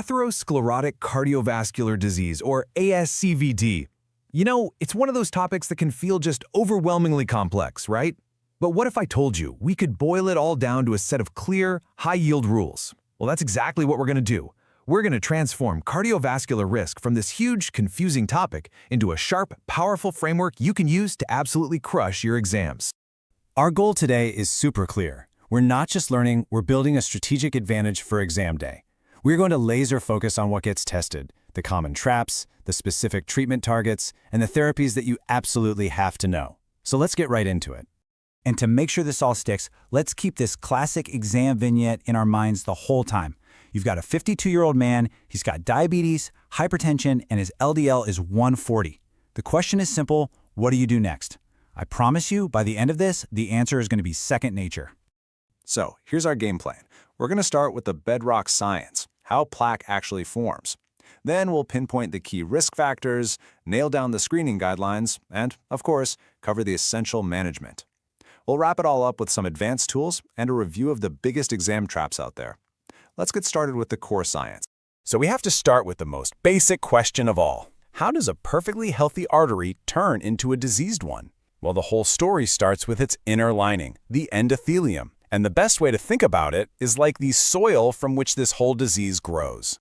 atherosclerotic cardiovascular disease, or ASCVD. You know, it's one of those topics that can feel just overwhelmingly complex, right? But what if I told you we could boil it all down to a set of clear, high-yield rules? Well, that's exactly what we're going to do. We're going to transform cardiovascular risk from this huge, confusing topic into a sharp, powerful framework you can use to absolutely crush your exams. Our goal today is super clear. We're not just learning, we're building a strategic advantage for exam day. We're going to laser focus on what gets tested, the common traps, the specific treatment targets, and the therapies that you absolutely have to know. So let's get right into it. And to make sure this all sticks, let's keep this classic exam vignette in our minds the whole time. You've got a 52-year-old man, he's got diabetes, hypertension, and his LDL is 140. The question is simple, what do you do next? I promise you, by the end of this, the answer is going to be second nature. So, here's our game plan. We're going to start with the bedrock science, how plaque actually forms. Then we'll pinpoint the key risk factors, nail down the screening guidelines, and, of course, cover the essential management. We'll wrap it all up with some advanced tools and a review of the biggest exam traps out there. Let's get started with the core science. So we have to start with the most basic question of all. How does a perfectly healthy artery turn into a diseased one? Well, the whole story starts with its inner lining, the endothelium. And the best way to think about it is like the soil from which this whole disease grows.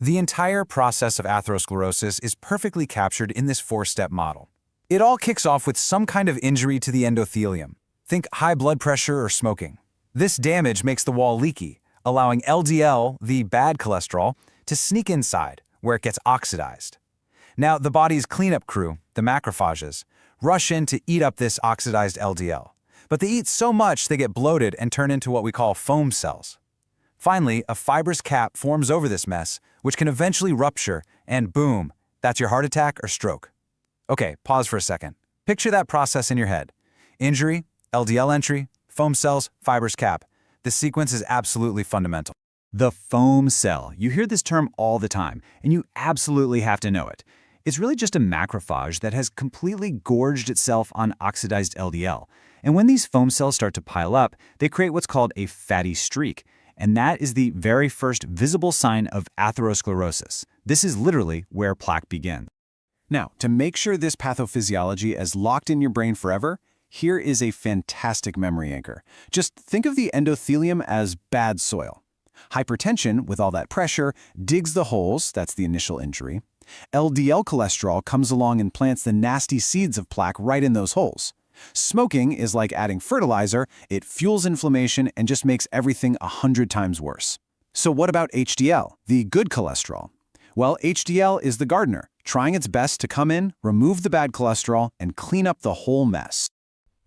The entire process of atherosclerosis is perfectly captured in this four-step model. It all kicks off with some kind of injury to the endothelium. Think high blood pressure or smoking. This damage makes the wall leaky, allowing LDL, the bad cholesterol, to sneak inside, where it gets oxidized. Now, the body's cleanup crew, the macrophages, rush in to eat up this oxidized LDL. But they eat so much they get bloated and turn into what we call foam cells. Finally, a fibrous cap forms over this mess, which can eventually rupture, and boom, that's your heart attack or stroke. Okay, pause for a second. Picture that process in your head. Injury, LDL entry, foam cells, fibrous cap. This sequence is absolutely fundamental. The foam cell. You hear this term all the time, and you absolutely have to know it. It's really just a macrophage that has completely gorged itself on oxidized LDL. And when these foam cells start to pile up, they create what's called a fatty streak. And that is the very first visible sign of atherosclerosis. This is literally where plaque begins. Now, to make sure this pathophysiology is locked in your brain forever, here is a fantastic memory anchor. Just think of the endothelium as bad soil. Hypertension, with all that pressure, digs the holes, that's the initial injury. LDL cholesterol comes along and plants the nasty seeds of plaque right in those holes. Smoking is like adding fertilizer, it fuels inflammation and just makes everything 100 times worse. So what about HDL, the good cholesterol? Well, HDL is the gardener, trying its best to come in, remove the bad cholesterol, and clean up the whole mess.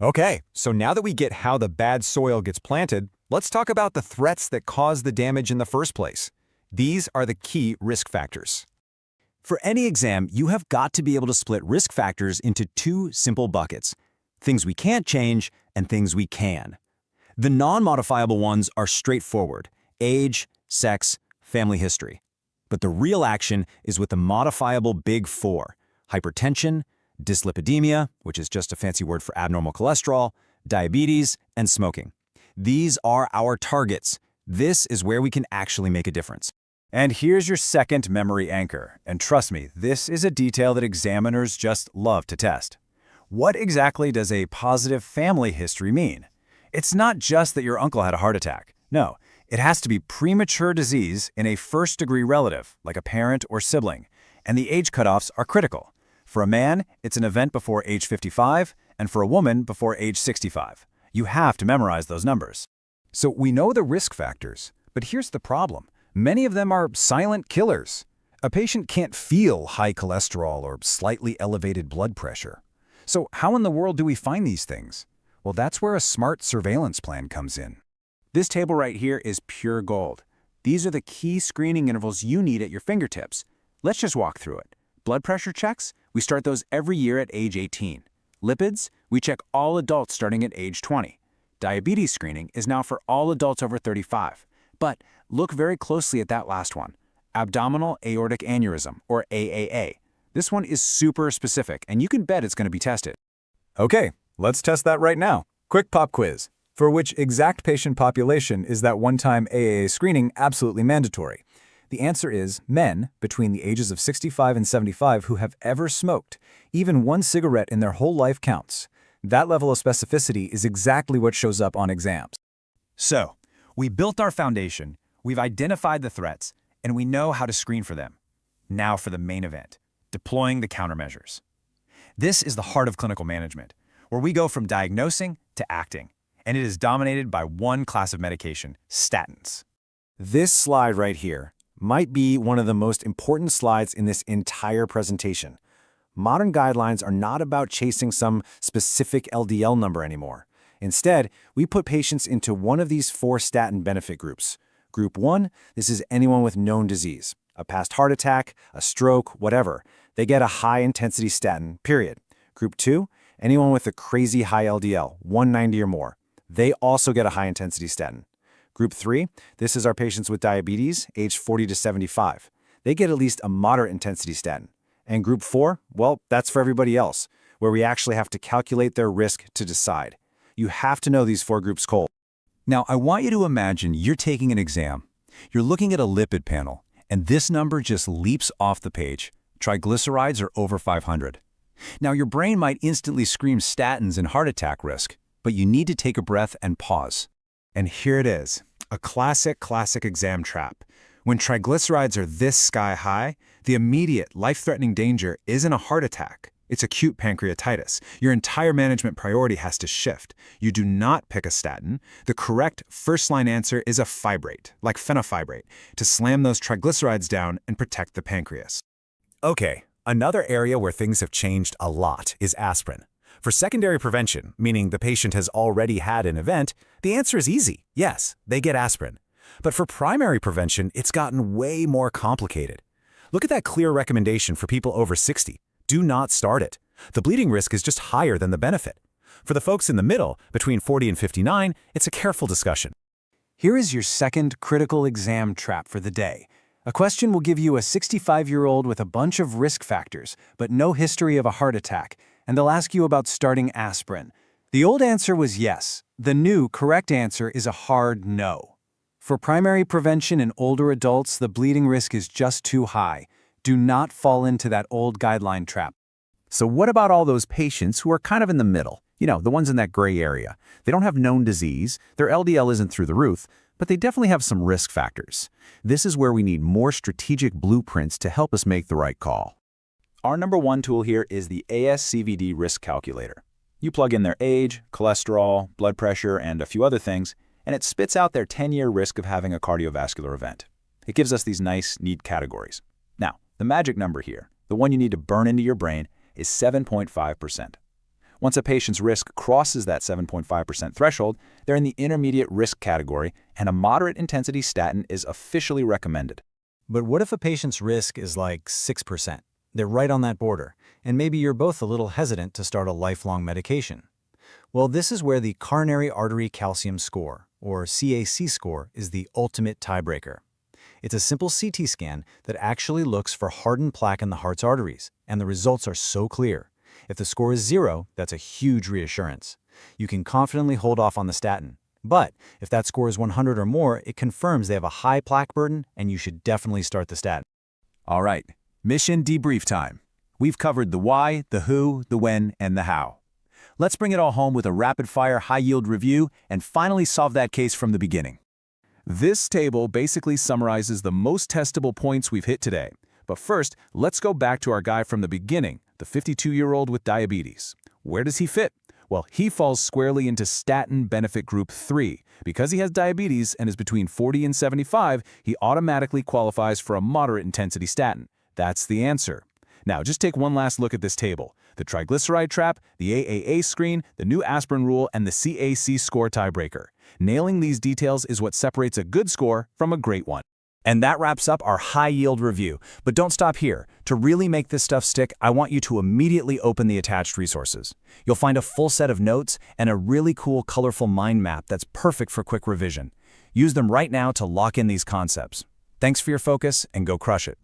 Okay, so now that we get how the bad soil gets planted, let's talk about the threats that cause the damage in the first place. These are the key risk factors. For any exam, you have got to be able to split risk factors into two simple buckets. Things we can't change and things we can. The non-modifiable ones are straightforward: age, sex, family history. But the real action is with the modifiable big four: hypertension, dyslipidemia, which is just a fancy word for abnormal cholesterol, diabetes, and smoking. These are our targets. This is where we can actually make a difference. And here's your second memory anchor. And trust me, this is a detail that examiners just love to test. What exactly does a positive family history mean? It's not just that your uncle had a heart attack. No, it has to be premature disease in a first-degree relative, like a parent or sibling. And the age cutoffs are critical. For a man, it's an event before age 55, and for a woman, before age 65. You have to memorize those numbers. So we know the risk factors, but here's the problem. Many of them are silent killers. A patient can't feel high cholesterol or slightly elevated blood pressure. So how in the world do we find these things? Well, that's where a smart surveillance plan comes in. This table right here is pure gold. These are the key screening intervals you need at your fingertips. Let's just walk through it. Blood pressure checks, we start those every year at age 18. Lipids, we check all adults starting at age 20. Diabetes screening is now for all adults over 35. But look very closely at that last one, abdominal aortic aneurysm, or AAA. This one is super specific, and you can bet it's going to be tested. Okay, let's test that right now. Quick pop quiz. For which exact patient population is that one-time AAA screening absolutely mandatory? The answer is men between the ages of 65 and 75 who have ever smoked. Even one cigarette in their whole life counts. That level of specificity is exactly what shows up on exams. So, we built our foundation, we've identified the threats, and we know how to screen for them. Now for the main event, deploying the countermeasures. This is the heart of clinical management, where we go from diagnosing to acting, and it is dominated by one class of medication, statins. This slide right here might be one of the most important slides in this entire presentation. Modern guidelines are not about chasing some specific LDL number anymore. Instead, we put patients into one of these 4 statin benefit groups. Group 1, this is anyone with known disease, a past heart attack, a stroke, whatever. They get a high-intensity statin, period. Group 2, anyone with a crazy high LDL, 190 or more. They also get a high-intensity statin. Group 3, this is our patients with diabetes, aged 40 to 75. They get at least a moderate intensity statin. And Group 4, well, that's for everybody else, where we actually have to calculate their risk to decide. You have to know these 4 groups cold. Now, I want you to imagine you're taking an exam. You're looking at a lipid panel, and this number just leaps off the page. Triglycerides are over 500. Now, your brain might instantly scream statins and heart attack risk, but you need to take a breath and pause. And here it is, a classic exam trap. When triglycerides are this sky high, the immediate, life-threatening danger isn't a heart attack. It's acute pancreatitis. Your entire management priority has to shift. You do not pick a statin. The correct first-line answer is a fibrate, like fenofibrate, to slam those triglycerides down and protect the pancreas. Okay, another area where things have changed a lot is aspirin. For secondary prevention, meaning the patient has already had an event, the answer is easy. Yes, they get aspirin. But for primary prevention, it's gotten way more complicated. Look at that clear recommendation for people over 60. Do not start it. The bleeding risk is just higher than the benefit. For the folks in the middle, between 40 and 59, it's a careful discussion. Here is your second critical exam trap for the day. A question will give you a 65-year-old with a bunch of risk factors, but no history of a heart attack, and they'll ask you about starting aspirin. The old answer was yes. The new correct answer is a hard no. For primary prevention in older adults, the bleeding risk is just too high. Do not fall into that old guideline trap. So what about all those patients who are kind of in the middle? You know, the ones in that gray area. They don't have known disease, their LDL isn't through the roof, but they definitely have some risk factors. This is where we need more strategic blueprints to help us make the right call. Our number 1 tool here is the ASCVD risk calculator. You plug in their age, cholesterol, blood pressure, and a few other things, and it spits out their 10-year risk of having a cardiovascular event. It gives us these nice, neat categories. Now, the magic number here, the one you need to burn into your brain, is 7.5%. Once a patient's risk crosses that 7.5% threshold, they're in the intermediate risk category, and a moderate intensity statin is officially recommended. But what if a patient's risk is like 6%? They're right on that border, and maybe you're both a little hesitant to start a lifelong medication. Well, this is where the coronary artery calcium score, or CAC score, is the ultimate tiebreaker. It's a simple CT scan that actually looks for hardened plaque in the heart's arteries, and the results are so clear. If the score is 0, that's a huge reassurance. You can confidently hold off on the statin. But if that score is 100 or more, it confirms they have a high plaque burden, and you should definitely start the statin. All right, mission debrief time. We've covered the why, the who, the when, and the how. Let's bring it all home with a rapid-fire, high-yield review and finally solve that case from the beginning. This table basically summarizes the most testable points we've hit today. But first, let's go back to our guy from the beginning, the 52-year-old with diabetes. Where does he fit? Well, he falls squarely into statin benefit group 3. Because he has diabetes and is between 40 and 75, he automatically qualifies for a moderate intensity statin. That's the answer. Now, just take one last look at this table. The triglyceride trap, the AAA screen, the new aspirin rule, and the CAC score tiebreaker. Nailing these details is what separates a good score from a great one. And that wraps up our high-yield review. But don't stop here. To really make this stuff stick, I want you to immediately open the attached resources. You'll find a full set of notes and a really cool, colorful mind map that's perfect for quick revision. Use them right now to lock in these concepts. Thanks for your focus, and go crush it.